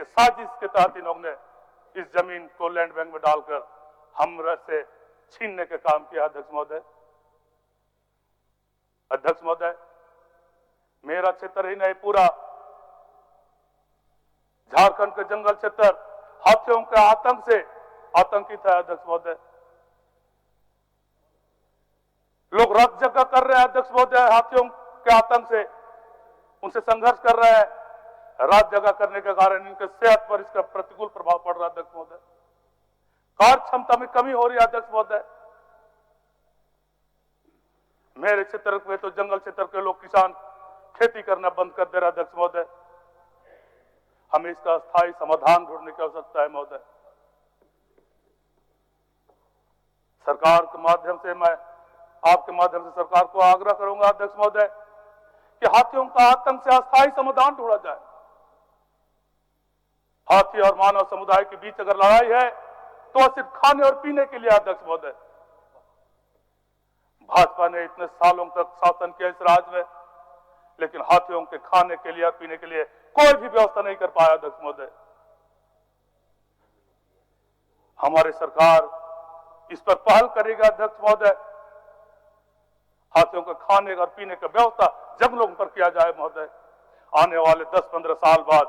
साजिश के तहत इन्होंने इस जमीन को लैंड बैंक में डालकर हम से छीनने का काम किया। अध्यक्ष महोदय, मेरा क्षेत्र ही नहीं, पूरा झारखंड के जंगल क्षेत्र हाथियों के आतंक से आतंकित है। अध्यक्ष महोदय, लोग रात जगह कर रहे हैं। अध्यक्ष महोदय, हाथियों के आतंक से उनसे संघर्ष कर रहे हैं। रात जगह करने के कारण इनके सेहत पर इसका प्रतिकूल प्रभाव पड़ रहा है। अध्यक्ष महोदय, कार्य क्षमता में कमी हो रही है। अध्यक्ष महोदय, मेरे क्षेत्र में तो जंगल क्षेत्र के लोग किसान खेती करना बंद कर दे रहे। अध्यक्ष महोदय, हमें इसका स्थायी समाधान ढूंढने की आवश्यकता है। महोदय, सरकार के माध्यम से मैं आपके माध्यम से सरकार को आग्रह करूंगा अध्यक्ष महोदय कि हाथियों का आतंक से अस्थायी समाधान ढूंढा जाए। हाथी और मानव समुदाय के बीच अगर लड़ाई है तो वह सिर्फ खाने और पीने के लिए। अध्यक्ष महोदय, भाजपा ने इतने सालों तक शासन किया इस राज्य में, लेकिन हाथियों के खाने के लिए और पीने के लिए कोई भी व्यवस्था नहीं कर पाया। अध्यक्ष महोदय, हमारी सरकार इस पर पहल करेगी। अध्यक्ष महोदय, हाथियों के खाने और पीने की व्यवस्था जंगलों पर किया जाए। महोदय, आने वाले 10-15 साल बाद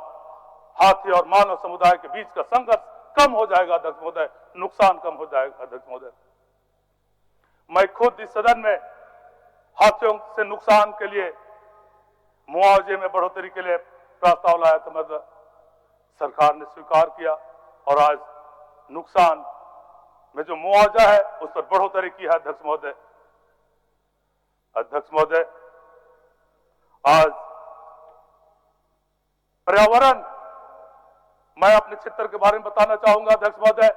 हाथी और मानव समुदाय के बीच का संघर्ष कम हो जाएगा। अध्यक्ष महोदय, नुकसान कम हो जाएगा। अध्यक्ष महोदय, मैं खुद इस सदन में हाथियों से नुकसान के लिए मुआवजे में बढ़ोतरी के लिए प्रस्ताव लाया था। मगर सरकार ने स्वीकार किया और आज नुकसान में जो मुआवजा है उस पर बढ़ोतरी की है। अध्यक्ष महोदय, आज पर्यावरण, मैं अपने क्षेत्र के बारे में बताना चाहूंगा। अध्यक्ष महोदय,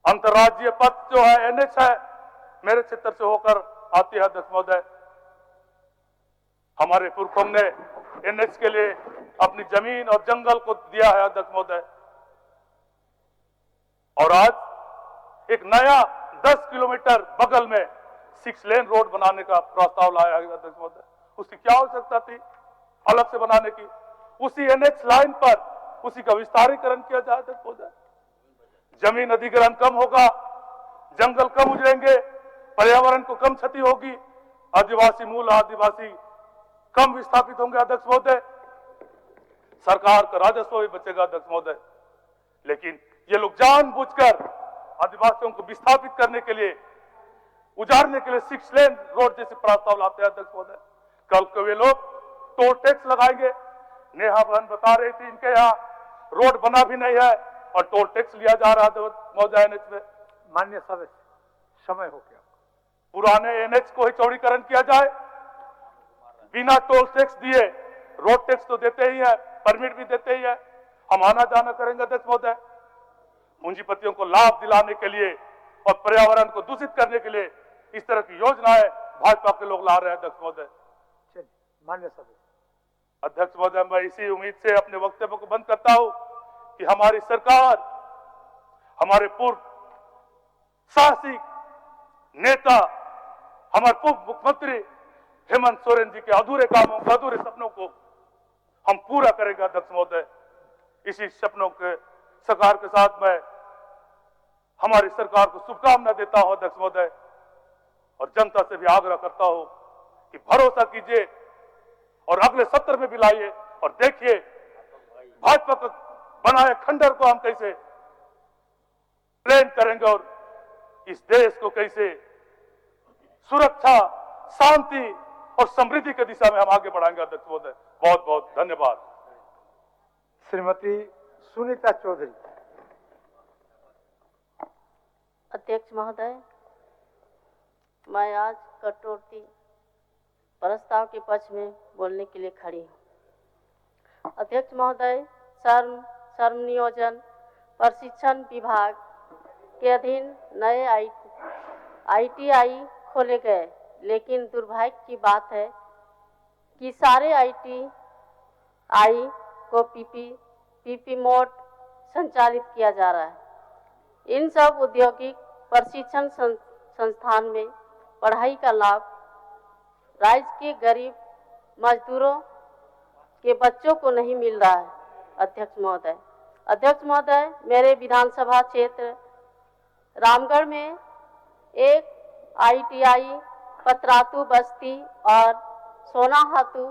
अंतर्राज्यीय पथ जो है एनएच है, मेरे क्षेत्र से होकर आती है। अध्यक्ष महोदय, हमारे पुरखों ने एनएच के लिए अपनी जमीन और जंगल को दिया है। अध्यक्ष महोदय, और आज एक नया 10 किलोमीटर बगल में 6 लेन रोड बनाने का प्रस्ताव लाया है। अध्यक्ष महोदय, उसकी क्या आवश्यकता थी अलग से बनाने की? उसी एनएच लाइन पर उसी का विस्तारीकरण किया जाए। अध्यक्ष महोदय, जमीन अधिग्रहण कम होगा, जंगल कम उजड़ेंगे, पर्यावरण को कम क्षति होगी, आदिवासी मूल आदिवासी कम विस्थापित होंगे। अध्यक्ष महोदय, सरकार का राजस्व भी बचेगा। अध्यक्ष महोदय, लेकिन ये लोग जानबूझकर आदिवासियों को विस्थापित करने के लिए, उजाड़ने के लिए 6 लेन रोड जैसे प्रस्ताव लाते हैं। अध्यक्ष महोदय, कल को वे लोग टोल टैक्स लगाएंगे। नेहा बहन बता रही थी इनके यहाँ रोड बना भी नहीं है और टोल टैक्स लिया जा रहा है महोदय एनएच में। माननीय सदस्य, समय हो गया। पुराने एनएच को ही चौड़ीकरण किया जाए, बिना टोल टैक्स दिए। रोड टैक्स तो देते ही है, परमिट भी देते ही है, हम आना जाना करेंगे। अध्यक्ष महोदय, पूंजीपतियों को लाभ दिलाने के लिए और पर्यावरण को दूषित करने के लिए इस तरह की योजनाएं भाजपा के लोग ला रहे हैं। अध्यक्ष महोदय, माननीय सदस्य। अध्यक्ष महोदय, मैं इसी उम्मीद से अपने वक्तव्य को बंद करता हूं कि हमारी सरकार, हमारे पूर्व साहसिक नेता, हमारे पूर्व मुख्यमंत्री हेमंत सोरेन जी के अधूरे कामों को, अधूरे सपनों को हम पूरा करेंगे। अध्यक्ष महोदय, इसी सपनों के साकार के साथ मैं हमारी सरकार को शुभकामना देता हूं। अध्यक्ष महोदय, और जनता से भी आग्रह करता हूं कि भरोसा कीजिए और अगले सत्र में भी लाइए और देखिए भाजपा का बनाए खंडर को हम कैसे प्लान करेंगे और इस देश को कैसे सुरक्षा, शांति और समृद्धि की दिशा में हम आगे बढ़ाएंगे। अध्यक्ष महोदय, बहुत बहुत धन्यवाद। श्रीमती सुनीता चौधरी। अध्यक्ष महोदय, मैं आज कटौती प्रस्ताव के पक्ष में बोलने के लिए खड़ी हूँ। अध्यक्ष महोदय, श्रम नियोजन प्रशिक्षण विभाग के अधीन नए आईटीआई खोले गए, लेकिन दुर्भाग्य की बात है कि सारे आईटीआई को पीपी मोड संचालित किया जा रहा है। इन सब औद्योगिक प्रशिक्षण संस्थान में पढ़ाई का लाभ राज्य के गरीब मजदूरों, के बच्चों को नहीं मिल रहा है। अध्यक्ष महोदय, मेरे विधानसभा क्षेत्र रामगढ़ में एक ITI पतरातू बस्ती और सोनाहातू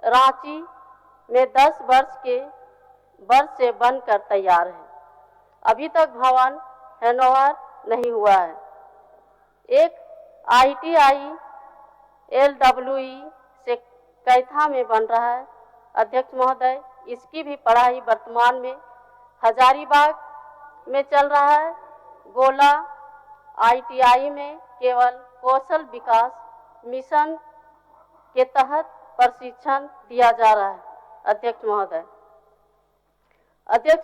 रांची में 10 वर्ष से बनकर तैयार है। अभी तक भवन हैंडओवर नहीं हुआ है। एक ITI LWE से कैथा में बन रहा है। अध्यक्ष महोदय, इसकी भी पढ़ाई वर्तमान में हजारीबाग में चल रहा है। गोला ITI में केवल कौशल विकास मिशन के तहत प्रशिक्षण दिया जा रहा है। अध्यक्ष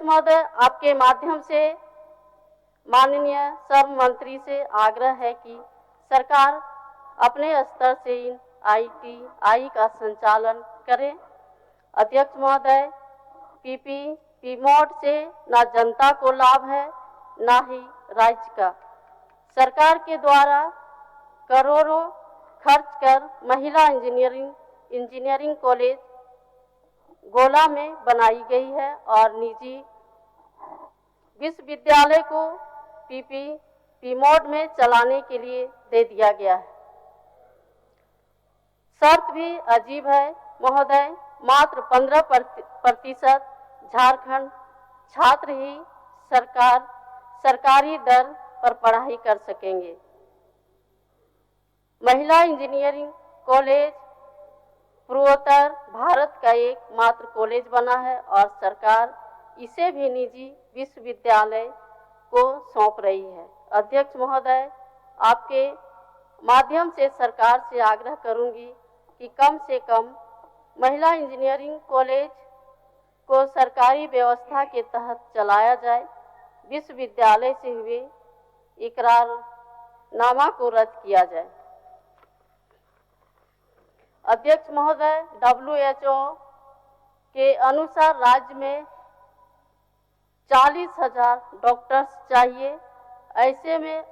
महोदय, आपके माध्यम से माननीय श्रम मंत्री से आग्रह है कि सरकार अपने स्तर से इन ITI का संचालन करे। अध्यक्ष महोदय, PPP मोड से न जनता को लाभ है न ही राज्य का। सरकार के द्वारा करोड़ों खर्च कर महिला इंजीनियरिंग कॉलेज गोला में बनाई गई है और निजी विश्वविद्यालय को PPP मोड में चलाने के लिए दे दिया गया है। शर्त भी अजीब है महोदय, मात्र 15% झारखंड छात्र ही सरकारी दर पर पढ़ाई कर सकेंगे। महिला इंजीनियरिंग कॉलेज पूर्वोत्तर भारत का एकमात्र कॉलेज बना है और सरकार इसे भी निजी विश्वविद्यालय को सौंप रही है। अध्यक्ष महोदय, आपके माध्यम से सरकार से आग्रह करूंगी कि कम से कम महिला इंजीनियरिंग कॉलेज को सरकारी व्यवस्था के तहत चलाया जाए। विश्वविद्यालय से हुए इकरारनामा को रद्द किया जाए। अध्यक्ष महोदय, WHO के अनुसार राज्य में 40,000 डॉक्टर्स चाहिए। ऐसे में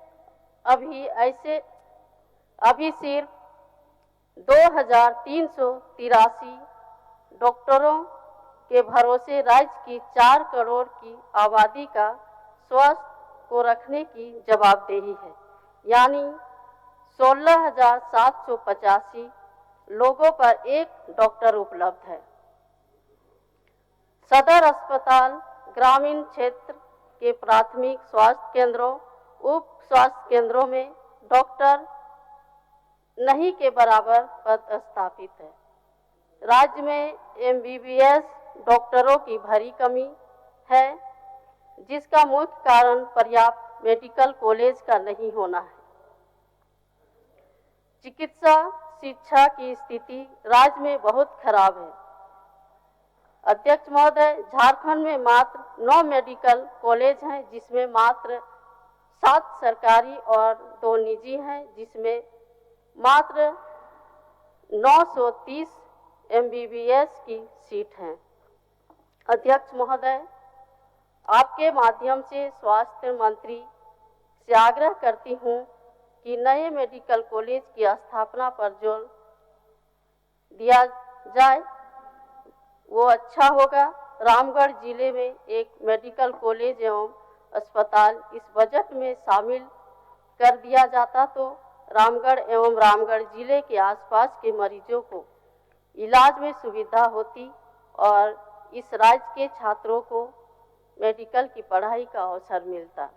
अभी सिर्फ 2,383 डॉक्टरों के भरोसे राज्य की 4 करोड़ की आबादी का स्वास्थ्य को रखने की जवाबदेही है, यानी 16,785 लोगों पर एक डॉक्टर उपलब्ध है। सदर अस्पताल ग्रामीण क्षेत्र के प्राथमिक स्वास्थ्य केंद्रों, उप स्वास्थ्य केंद्रों में डॉक्टर नहीं के बराबर पद स्थापित है। राज्य में MBBS डॉक्टरों की भारी कमी है, जिसका मुख्य कारण पर्याप्त मेडिकल कॉलेज का नहीं होना है। चिकित्सा शिक्षा की स्थिति राज्य में बहुत खराब है। अध्यक्ष महोदय, झारखंड में मात्र 9 मेडिकल कॉलेज हैं, जिसमें मात्र 7 सरकारी और 2 निजी हैं, जिसमें मात्र 930 MBBS की सीट हैं। अध्यक्ष महोदय, आपके माध्यम से स्वास्थ्य मंत्री से आग्रह करती हूं कि नए मेडिकल कॉलेज की स्थापना पर जोर दिया जाए, वो अच्छा होगा। रामगढ़ जिले में एक मेडिकल कॉलेज एवं अस्पताल इस बजट में शामिल कर दिया जाता तो रामगढ़ एवं रामगढ़ जिले के आसपास के मरीजों को इलाज में सुविधा होती और इस राज्य के छात्रों को मेडिकल की पढ़ाई का अवसर मिलता।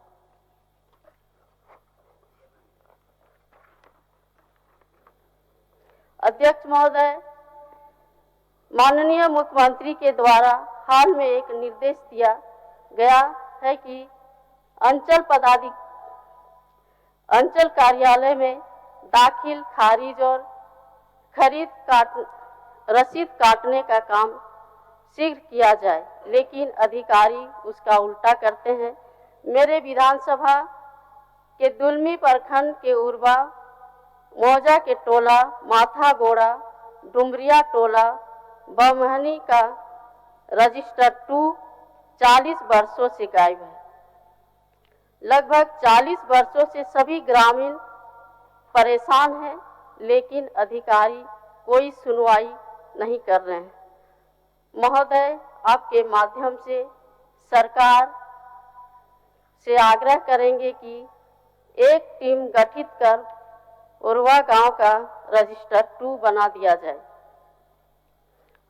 अध्यक्ष महोदय, माननीय मुख्यमंत्री के द्वारा हाल में एक निर्देश दिया गया है कि अंचल कार्यालय में दाखिल, खारिज और खरीद रसीद काटने का काम शीघ्र किया जाए, लेकिन अधिकारी उसका उल्टा करते हैं। मेरे विधानसभा के दुलमी प्रखंड के उर्वा मौजा के टोला माथा गोड़ा डुमरिया टोला बमहनी का रजिस्टर 2 40 वर्षों से गायब है। लगभग 40 वर्षों से सभी ग्रामीण परेशान हैं, लेकिन अधिकारी कोई सुनवाई नहीं कर रहे हैं। महोदय, आपके माध्यम से सरकार से आग्रह करेंगे कि एक टीम गठित कर उर्वा गांव का रजिस्टर 2 बना दिया जाए।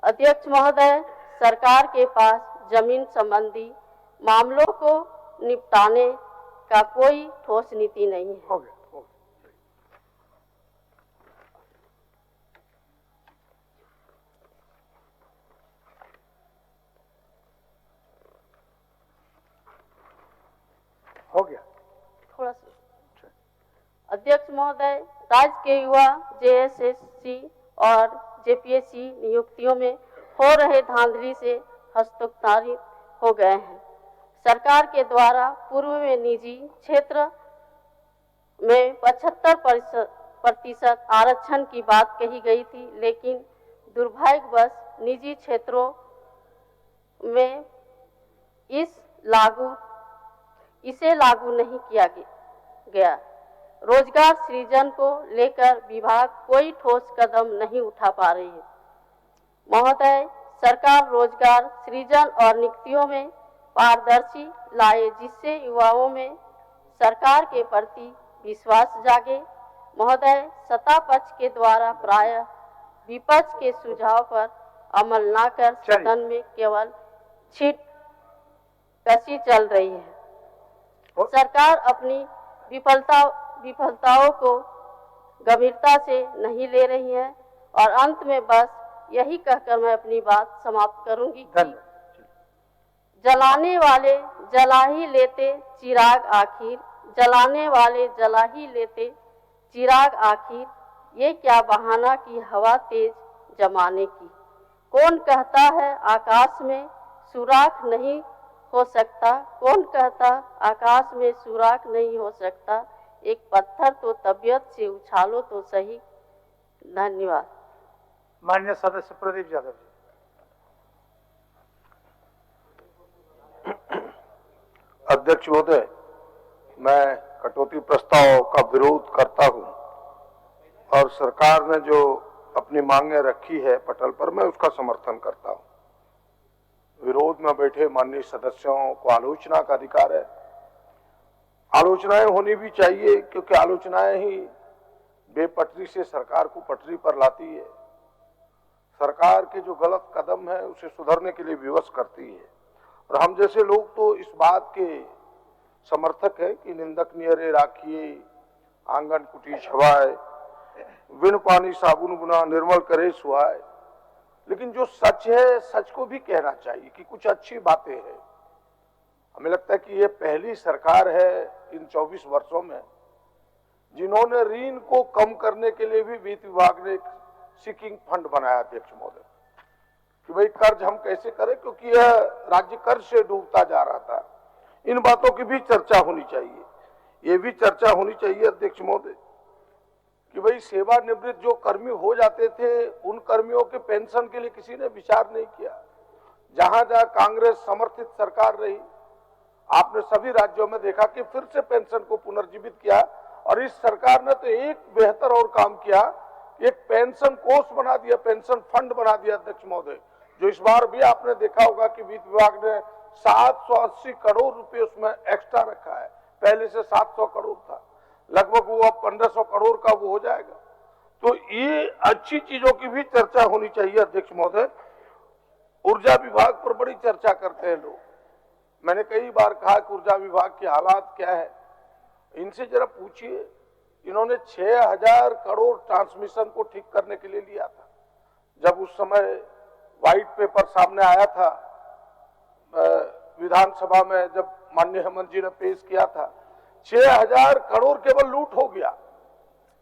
अध्यक्ष महोदय, सरकार के पास जमीन संबंधी मामलों को निपटाने का कोई ठोस नीति नहीं है। हो गया, हो गया। हो गया। थोड़ा सा। अध्यक्ष महोदय, राज्य के युवा जेएसएससी और जेपीएससी नियुक्तियों में हो रहे धांधली से हतोत्साहित हो गए हैं। सरकार के द्वारा पूर्व में निजी क्षेत्र में 75% आरक्षण की बात कही गई थी, लेकिन दुर्भाग्यवश निजी क्षेत्रों में इसे लागू नहीं किया गया। रोजगार सृजन को लेकर विभाग कोई ठोस कदम नहीं उठा पा रही है। महोदय, सरकार रोजगार सृजन और नियुक्तियों में पारदर्शी लाए, जिससे युवाओं में सरकार के प्रति विश्वास जागे। महोदय, सत्ता पक्ष के द्वारा प्राय विपक्ष के सुझाव पर अमल न कर सदन में केवल छीट कसी चल रही है। सरकार अपनी विफलताओं को गंभीरता से नहीं ले रही है। और अंत में बस यही कहकर मैं अपनी बात समाप्त करूंगी कि जलाने वाले जला ही लेते चिराग आखिर, जलाने वाले जला ही लेते चिराग आखिर, ये क्या बहाना की हवा तेज जमाने की। कौन कहता है आकाश में सुराख नहीं हो सकता, कौन कहता आकाश में सुराख नहीं हो सकता, एक पत्थर तो तबीयत से उछालो तो सही। धन्यवाद। माननीय सदस्य प्रदीप यादव जी। अध्यक्ष महोदय, मैं कटौती प्रस्ताव का विरोध करता हूं और सरकार ने जो अपनी मांगे रखी है पटल पर, मैं उसका समर्थन करता हूं। विरोध में बैठे माननीय सदस्यों को आलोचना का अधिकार है। आलोचनाएं होनी भी चाहिए, क्योंकि आलोचनाएं ही बेपटरी से सरकार को पटरी पर लाती है। सरकार के जो गलत कदम है उसे सुधारने के लिए विवश करती है। और हम जैसे लोग तो इस बात के समर्थक है कि निंदक नियरे राखिए, आंगन कुटी छवाए, बिन पानी साबुन बुना निर्मल करे सुहाए। लेकिन जो सच है, सच को भी कहना चाहिए कि कुछ अच्छी बातें हैं। हमें लगता है कि ये पहली सरकार है इन 24 वर्षों में जिन्होंने ऋण को कम करने के लिए भी वित्त विभाग ने एक सीकिंग फंड बनाया। अध्यक्ष महोदय, कि भाई कर्ज हम कैसे करें, क्योंकि यह राज्य कर्ज से डूबता जा रहा था। इन बातों की भी चर्चा होनी चाहिए। ये भी चर्चा होनी चाहिए अध्यक्ष महोदय कि भाई सेवानिवृत्त जो कर्मी हो जाते थे, उन कर्मियों के पेंशन के लिए किसी ने विचार नहीं किया। जहां जहां कांग्रेस समर्थित सरकार रही, आपने सभी राज्यों में देखा कि फिर से पेंशन को पुनर्जीवित किया। और इस सरकार ने तो एक बेहतर और काम किया, एक पेंशन कोष बना दिया, पेंशन फंड बना दिया अध्यक्ष महोदय, जो इस बार भी आपने देखा होगा कि वित्त विभाग ने 780 करोड़ रुपए उसमें एक्स्ट्रा रखा है। पहले से 700 करोड़ था, लगभग वो अब 1500 करोड़ का वो हो जाएगा। तो ये अच्छी चीजों की भी चर्चा होनी चाहिए अध्यक्ष महोदय। ऊर्जा विभाग पर बड़ी चर्चा करते हैं लोग। मैंने कई बार कहा कि ऊर्जा विभाग की हालात क्या है, इनसे जरा पूछिए। इन्होंने 6000 करोड़ ट्रांसमिशन को ठीक करने के लिए लिया था। जब उस समय व्हाइट पेपर सामने आया था विधानसभा में, जब माननीय हेमंत जी ने पेश किया था, 6000 करोड़ केवल लूट हो गया,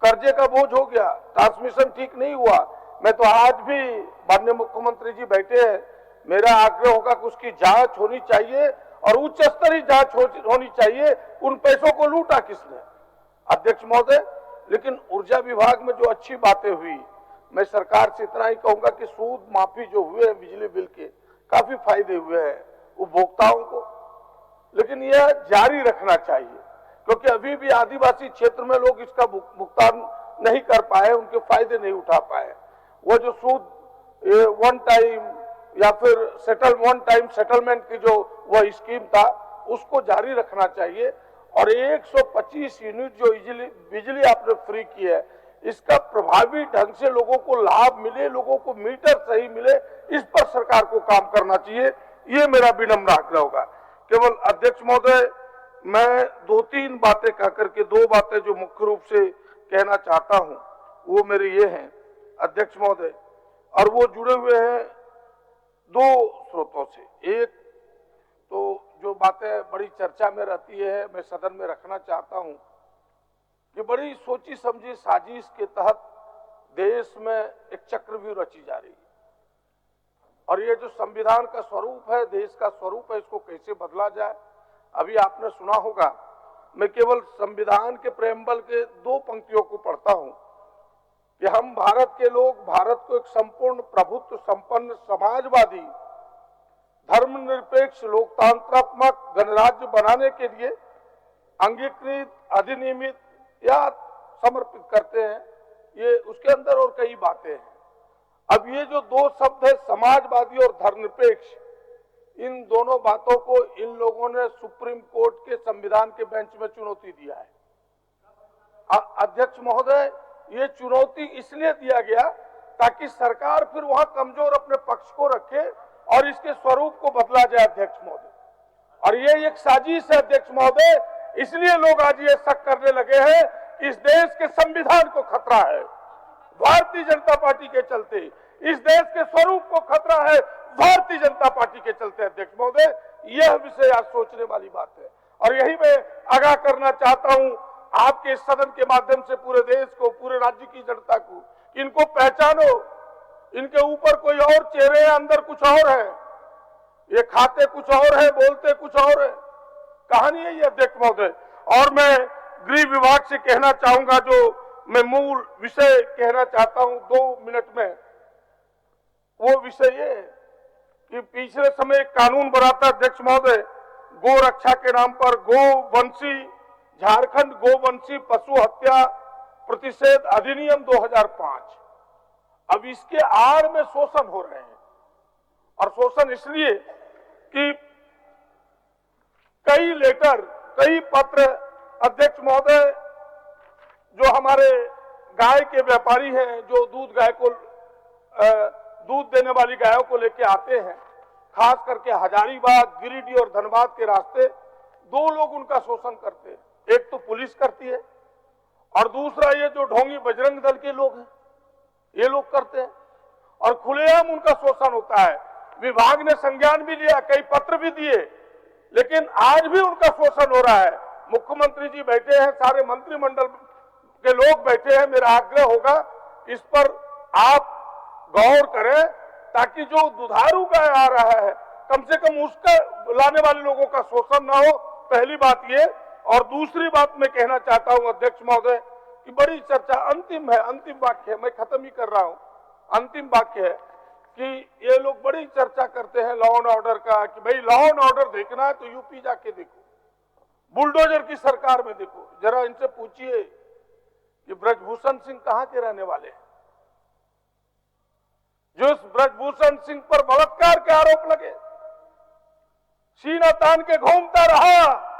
कर्जे का बोझ हो गया, ट्रांसमिशन ठीक नहीं हुआ। मैं तो आज भी माननीय मुख्यमंत्री जी बैठे हैं, मेरा आग्रह होगा कि उसकी जांच होनी चाहिए और उच्च स्तरीय जांच होनी चाहिए। उन पैसों को लूटा किसने अध्यक्ष महोदय। लेकिन ऊर्जा विभाग में जो अच्छी बातें हुई, मैं सरकार से इतना ही कहूंगा कि सूद माफी जो हुए हैं बिजली बिल के, काफी फायदे हुए हैं उपभोक्ताओं को। लेकिन यह जारी रखना चाहिए, क्योंकि अभी भी आदिवासी क्षेत्र में लोग इसका भुगतान नहीं कर पाए, उनके फायदे नहीं उठा पाए। वो जो सूद वन टाइम या फिर वन टाइम सेटलमेंट की जो वह स्कीम था उसको जारी रखना चाहिए। और 125 यूनिट जो बिजली आपने फ्री की है, इसका प्रभावी ढंग से लोगों को लाभ मिले, लोगों को मीटर सही मिले, इस पर सरकार को काम करना चाहिए। ये मेरा विनम्र आग्रह होगा। केवल अध्यक्ष महोदय, मैं 2-3 बातें कह करके 2 बातें जो मुख्य रूप से कहना चाहता हूं वो मेरे ये हैं अध्यक्ष महोदय, और वो जुड़े हुए हैं 2 स्रोतों से। एक तो जो बातें बड़ी चर्चा में रहती है, मैं सदन में रखना चाहता हूं कि बड़ी सोची समझी साजिश के तहत देश में एक चक्रव्यूह रची जा रही है, और ये जो संविधान का स्वरूप है, देश का स्वरूप है, इसको कैसे बदला जाए। अभी आपने सुना होगा, मैं केवल संविधान के प्रेम्बल के 2 पंक्तियों को पढ़ता हूं कि हम भारत के लोग भारत को एक संपूर्ण प्रभुत्व संपन्न समाजवादी धर्मनिरपेक्ष लोकतांत्रात्मक गणराज्य बनाने के लिए अंगीकृत, अधिनियमित या समर्पित करते हैं। ये उसके अंदर और कई बातें हैं। अब ये जो 2 शब्द है, समाजवादी और धर्मनिरपेक्ष, इन दोनों बातों को इन लोगों ने सुप्रीम कोर्ट के संविधान के बेंच में चुनौती दिया है। अध्यक्ष महोदय, ये चुनौती इसलिए दिया गया ताकि सरकार फिर वहां कमजोर अपने पक्ष को रखे और इसके स्वरूप को बदला जाए अध्यक्ष महोदय। और ये एक साजिश है अध्यक्ष महोदय, इसलिए लोग आज ये शक करने लगे हैं कि इस देश के संविधान को खतरा है भारतीय जनता पार्टी के चलते, इस देश के स्वरूप को खतरा है भारतीय जनता पार्टी के चलते। अध्यक्ष महोदय, यह विषय आज सोचने वाली बात है, और यही मैं आगाह करना चाहता हूं आपके सदन के माध्यम से पूरे देश को, पूरे राज्य की जनता को, इनको पहचानो। इनके ऊपर कोई और चेहरे हैं, अंदर कुछ और है, ये खाते कुछ और है, बोलते कुछ और है, कहानी है ये अध्यक्ष महोदय। और मैं गृह विभाग से कहना चाहूंगा, जो मैं मूल विषय कहना चाहता हूं 2 मिनट में, वो विषय ये कि पिछले समय एक कानून बना था अध्यक्ष महोदय, गो रक्षा के नाम पर गोवंशी, झारखंड गोवंशी पशु हत्या प्रतिषेध अधिनियम 2005। अब इसके आड़ में शोषण हो रहे हैं, और शोषण इसलिए कि कई लेटर, कई पत्र अध्यक्ष महोदय, जो हमारे गाय के व्यापारी हैं, जो दूध देने वाली गायों को लेके आते हैं, खास करके हजारीबाग, गिरिडीह और धनबाद के रास्ते, 2 लोग उनका शोषण करते हैं। एक तो पुलिस करती है, और दूसरा ये जो ढोंगी बजरंग दल के लोग हैं, ये लोग करते हैं, और खुलेआम उनका शोषण होता है। विभाग ने संज्ञान भी लिया, कई पत्र भी दिए, लेकिन आज भी उनका शोषण हो रहा है। मुख्यमंत्री जी बैठे हैं, सारे मंत्रिमंडल के लोग बैठे हैं। मेरा आग्रह होगा इस पर आप गौर करें, ताकि जो दुधारू गाय आ रहा है, कम से कम उसका लाने वाले लोगों का शोषण ना हो। पहली बात ये। और दूसरी बात मैं कहना चाहता हूं अध्यक्ष महोदय कि बड़ी चर्चा, अंतिम है, अंतिम वाक्य है, मैं खत्म ही कर रहा हूं, अंतिम वाक्य है कि ये लोग बड़ी चर्चा करते हैं लॉ एंड ऑर्डर का, कि भाई लॉ एंड ऑर्डर देखना है तो यूपी जाके देखो, बुलडोजर की सरकार में देखो। जरा इनसे पूछिए कि ब्रजभूषण सिंह कहां के रहने वाले हैं, जो इस ब्रजभूषण सिंह पर बलात्कार के आरोप लगे, सीना तान के घूमता रहा,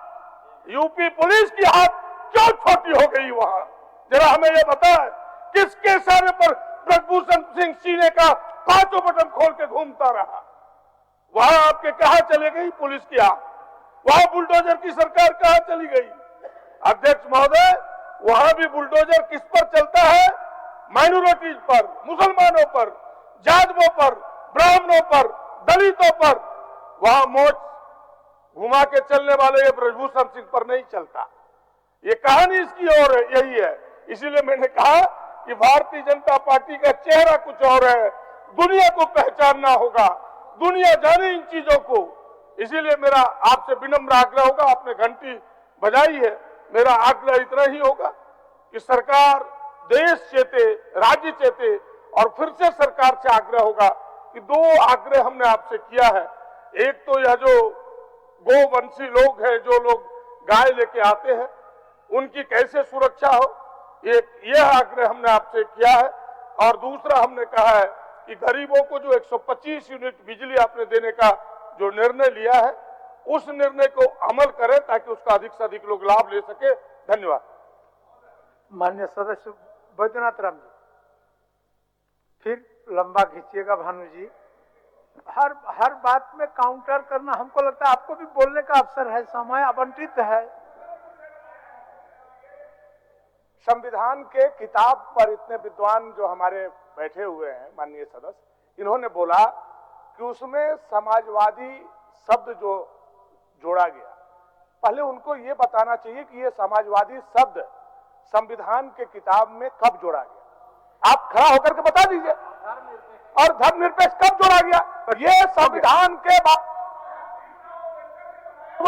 यूपी पुलिस की हाथ क्यों छोटी हो गई वहां, जरा हमें यह बताएं। किसके इशारे पर ब्रजभूषण सिंह सीने का 5 बटन खोल के घूमता रहा, वहां आपके कहां चले गई पुलिस की आंख, वहां बुलडोजर की सरकार कहां चली गई। अध्यक्ष महोदय, वहां भी बुलडोजर किस पर चलता है, माइनॉरिटीज पर, मुसलमानों पर, जादवों पर, ब्राह्मणों पर, दलितों पर, वहां मोच घुमा के चलने वाले ये ब्रजभूषण सिंह पर नहीं चलता। ये कहानी इसकी और है, यही है। इसीलिए मैंने कहा कि भारतीय जनता पार्टी का चेहरा कुछ और है, दुनिया को पहचानना होगा, दुनिया जाने इन चीजों को। इसीलिए मेरा आपसे विनम्र आग्रह होगा, आपने घंटी बजाई है, मेरा आग्रह इतना ही होगा कि सरकार देश चेते, राज्य चेते, और फिर से सरकार से आग्रह होगा कि 2 आग्रह हमने आपसे किया है। एक तो यह जो गोवंशी लोग हैं, जो लोग गाय लेके आते हैं, उनकी कैसे सुरक्षा हो, यह आग्रह हमने आपसे किया है। और दूसरा हमने कहा है कि गरीबों को जो 125 यूनिट बिजली आपने देने का जो निर्णय लिया है उस निर्णय को अमल करें ताकि उसका अधिक से अधिक लोग लाभ ले सके। धन्यवाद। माननीय सदस्य बैद्यनाथ राम जी, फिर लंबा खींचिएगा भानु जी। हर बात में काउंटर करना, हमको लगता है आपको भी बोलने का अवसर है, समय आवंटित है। संविधान के किताब पर इतने विद्वान जो हमारे बैठे हुए हैं माननीय सदस्य, इन्होंने बोला कि उसमें समाजवादी शब्द जो जोड़ा गया, पहले उनको ये बताना चाहिए कि ये समाजवादी शब्द संविधान के किताब में कब जोड़ा गया। आप खड़ा होकर के बता दीजिए। और धर्मनिरपेक्ष कब जोड़ा गया? ये संविधान के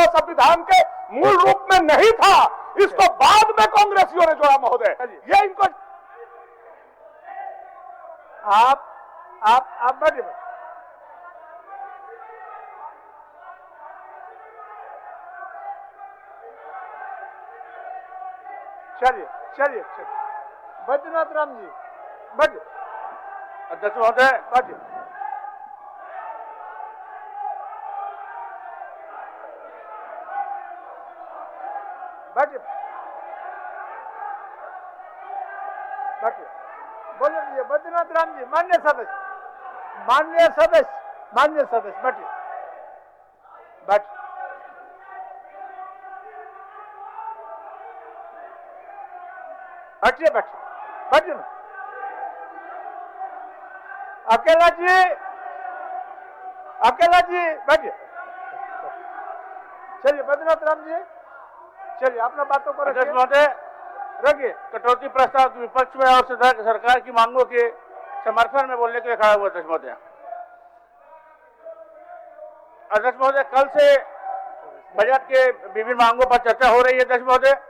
संविधान के मूल रूप में नहीं था, इसको बाद में कांग्रेसियों ने जोड़ा महोदय। ये इनको आप बैठिए। चलिए चलिए चलिए, बैद्यनाथ राम जी बैठिए। अध्यक्ष महोदय, बैठिए। बैठिए बैठिए, बोले दीजिए बैद्यनाथ राम जी। मान्य सदस्य बैठिए बैठिए बैठिए बैठिए बैठिए ना। अकेला जी बैठिए। चलिए बैद्यनाथ राम जी, चलिए अपना बातों को अध्यक्ष महोदय, रखिए। कटौती प्रस्ताव विपक्ष में और सरकार की मांगों के समर्थन में बोलने के लिए खड़ा हुआ। अध्यक्ष महोदय, अध्यक्ष महोदय, कल से बजट के विभिन्न मांगों पर चर्चा हो रही है अध्यक्ष महोदय,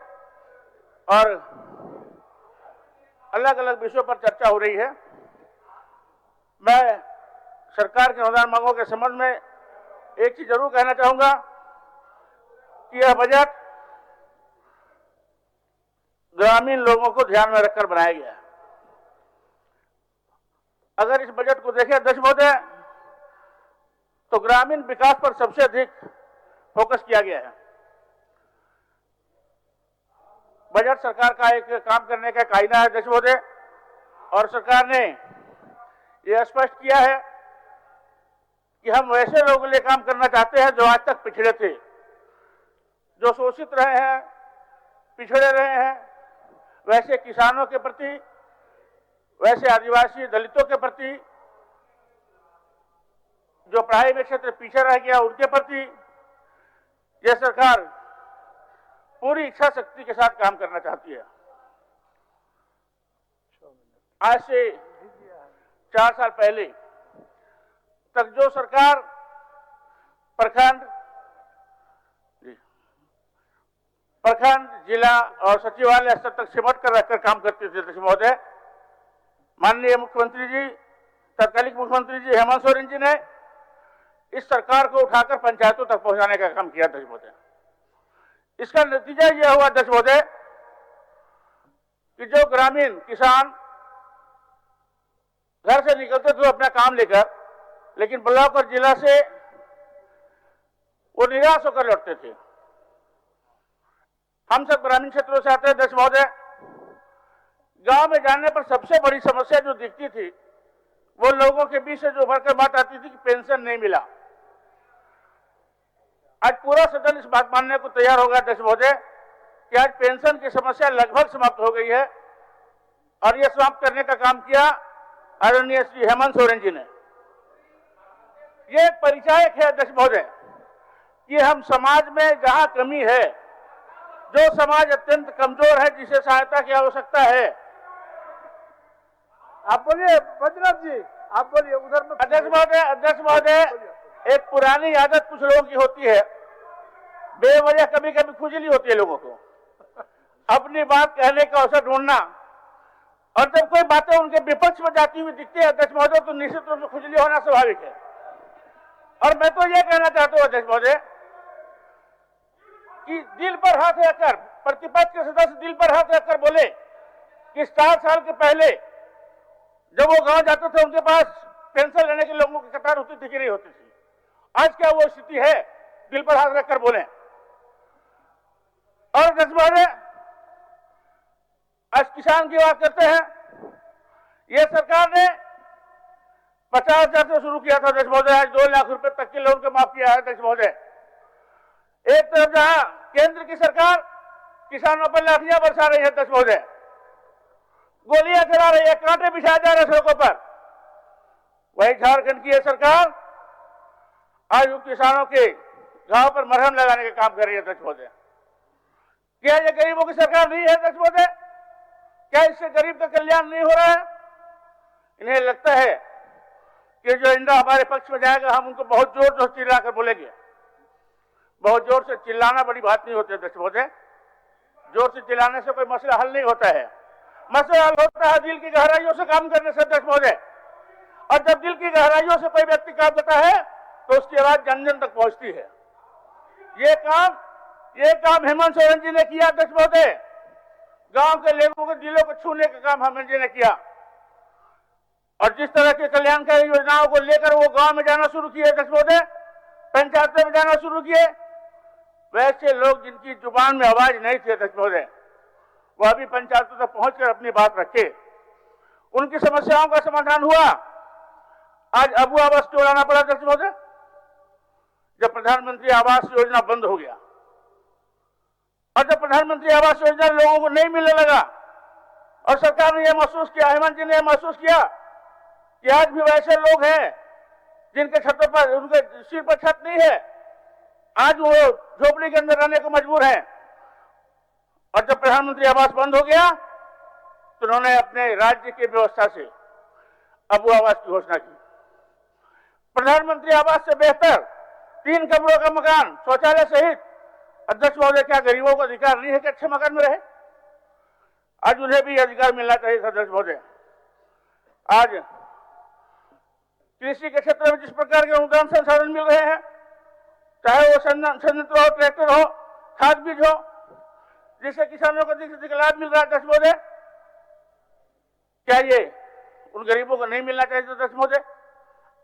और अलग अलग विषयों पर चर्चा हो रही है। मैं सरकार के अनुदान मांगों के संबंध में एक चीज जरूर कहना चाहूंगा कि यह बजट ग्रामीण लोगों को ध्यान में रखकर बनाया गया है। अगर इस बजट को देखें अध्यक्ष महोदय, तो ग्रामीण विकास पर सबसे अधिक फोकस किया गया है। बजट सरकार का एक काम करने का आईना है अध्यक्ष महोदय, और सरकार ने यह स्पष्ट किया है कि हम वैसे लोगों के लिए काम करना चाहते हैं जो आज तक पिछड़े थे, जो शोषित रहे हैं, पिछड़े रहे हैं, वैसे किसानों के प्रति, वैसे आदिवासी दलितों के प्रति, जो पढ़ाई में क्षेत्र पीछे रह गया उनके प्रति यह सरकार पूरी इच्छा शक्ति के साथ काम करना चाहती है। आज से 4 साल पहले तक जो सरकार प्रखंड, जिला और सचिवालय स्तर तक सिमट कर रखकर काम करते थे अध्यक्ष महोदय, माननीय मुख्यमंत्री जी, तत्कालीन मुख्यमंत्री जी हेमंत सोरेन जी ने इस सरकार को उठाकर पंचायतों तक पहुंचाने का काम किया अध्यक्ष महोदय। इसका नतीजा यह हुआ अध्यक्ष महोदय कि जो ग्रामीण किसान घर से निकलते थे अपना काम लेकर, लेकिन ब्लॉक और जिला से वो निराश होकर लौटते थे। हम सब ग्रामीण क्षेत्रों से आते हैं अध्यक्ष महोदय। गांव में जाने पर सबसे बड़ी समस्या जो दिखती थी वो लोगों के बीच से जो उभरकर बात आती थी कि पेंशन नहीं मिला। आज पूरा सदन इस बात मानने को तैयार होगा अध्यक्ष महोदय कि आज पेंशन की समस्या लगभग समाप्त हो गई है, और यह समाप्त करने का काम किया आदरणीय श्री हेमंत सोरेन जी ने। ये परिचायक है अध्यक्ष महोदय कि हम समाज में जहां कमी है, जो समाज अत्यंत कमजोर है, जिसे सहायता की आवश्यकता है। आप बोलिए बैद्यनाथ जी, आप बोलिए उधर में। अध्यक्ष महोदय, एक पुरानी आदत कुछ लोगों की होती है, बेवजह कभी कभी खुजली होती है लोगों को अपनी बात कहने का अवसर ढूंढना, और जब कोई बातें उनके विपक्ष में जाती हुई दिखती है अध्यक्ष महोदय, तो निश्चित रूप से खुजली होना स्वाभाविक है। और मैं तो यह कहना चाहता हूं अध्यक्ष महोदय कि दिल पर हाथ रखकर प्रतिपक्ष के सदस्य दिल पर हाथ रखकर बोले कि 4 साल के पहले जब वो गांव जाते थे उनके पास पेंशन लेने के लोगों की कतार होती थी कि नहीं होती थी? आज क्या वो स्थिति है? दिल पर हाथ रखकर बोले। और जज्बाने आज किसान की बात करते हैं। ये सरकार ने 50,000 से शुरू किया था अध्यक्ष महोदय, आज 2 लाख रुपए तक के लोन को माफ किया है अध्यक्ष महोदय। एक तरफ जहां केंद्र की सरकार किसानों पर लाठियां बरसा रही है अध्यक्ष महोदय, गोलियां चला रही है, कांटे बिछाए जा रहे सड़कों पर, वही झारखंड की यह सरकार आज उन किसानों के घाव पर मरहम लगाने का काम कर रही है अध्यक्ष महोदय। क्या ये गरीबों की सरकार नहीं है अध्यक्ष महोदय? क्या इससे गरीब का कल्याण नहीं हो रहा है? इन्हें लगता है कि जो इंडिया हमारे पक्ष में जाएगा हम उनको बहुत जोर से चिल्ला कर बोलेंगे। बहुत जोर से चिल्लाना बड़ी बात नहीं होती अध्यक्ष महोदय। जोर से चिल्लाने से कोई मसला हल नहीं होता है। मसला हल होता है दिल की गहराइयों से काम करने से अध्यक्ष महोदय। और जब दिल की गहराइयों से कोई व्यक्ति काम करता है तो उसकी आवाज जन जन तक पहुंचती है। ये काम हेमंत सोरेन जी ने किया अध्यक्ष महोदय। गांव के लोगों के दिलों को छूने का काम हेमंत जी ने किया। और जिस तरह के कल्याणकारी योजनाओं को लेकर वो गांव में जाना शुरू किए अध्यक्ष महोदय, पंचायतों में जाना शुरू किए, वैसे लोग जिनकी जुबान में आवाज नहीं थी अध्यक्ष महोदय, वह भी पंचायतों तक पहुंचकर अपनी बात रखे, उनकी समस्याओं का समाधान हुआ। आज अबू आवास क्यों लाना पड़ा अध्यक्ष महोदय? जब प्रधानमंत्री आवास योजना बंद हो गया और जब प्रधानमंत्री आवास योजना लोगों को नहीं मिलने लगा और सरकार ने यह महसूस किया, हेमंत जी ने यह महसूस किया कि आज भी वैसे लोग हैं जिनके छतों पर, उनके सिर पर छत नहीं है, आज वो झोपड़ी के अंदर रहने को मजबूर हैं। और जब प्रधानमंत्री आवास बंद हो गया तो उन्होंने अपने राज्य की व्यवस्था से अबू आवास की घोषणा की। प्रधानमंत्री आवास से बेहतर 3 कमरों का मकान, शौचालय सहित, अध्यक्ष महोदय क्या गरीबों को अधिकार नहीं है कि अच्छे मकान में रहे? आज उन्हें भी अधिकार मिलना चाहिए अध्यक्ष महोदय। आज कृषि के क्षेत्र में जिस प्रकार के अनुदान संसाधन मिल रहे हैं, चाहे वो संयंत्र हो, ट्रैक्टर हो, खाद बीज हो, जिससे किसानों को अधिक लाभ मिल रहा है अध्यक्ष महोदय, क्या ये उन गरीबों को नहीं मिलना चाहिए अध्यक्ष महोदय?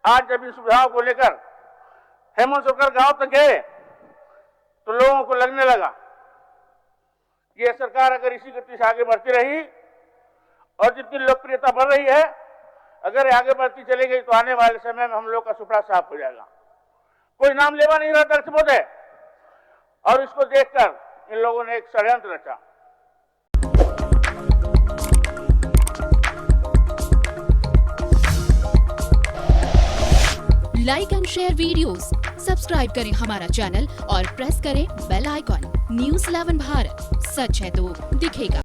आज जब इन सुविधाओं को लेकर हेमंत सरकार गांव तक गए तो लोगों को लगने लगा ये सरकार अगर इसी गति से आगे बढ़ती रही और जितनी लोकप्रियता बढ़ रही है, अगर आगे बढ़ती चली गई तो आने वाले समय में हम लोग का सुपड़ा साफ हो जाएगा। कोई नाम लेवा नहीं रहा अध्यक्ष महोदय। और इसको देखकर इन लोगों ने एक षड्यंत्र रचा। Like and share videos, subscribe करें हमारा चैनल और प्रेस करें बेल आइकॉन। News 11 भारत, सच है तो दिखेगा।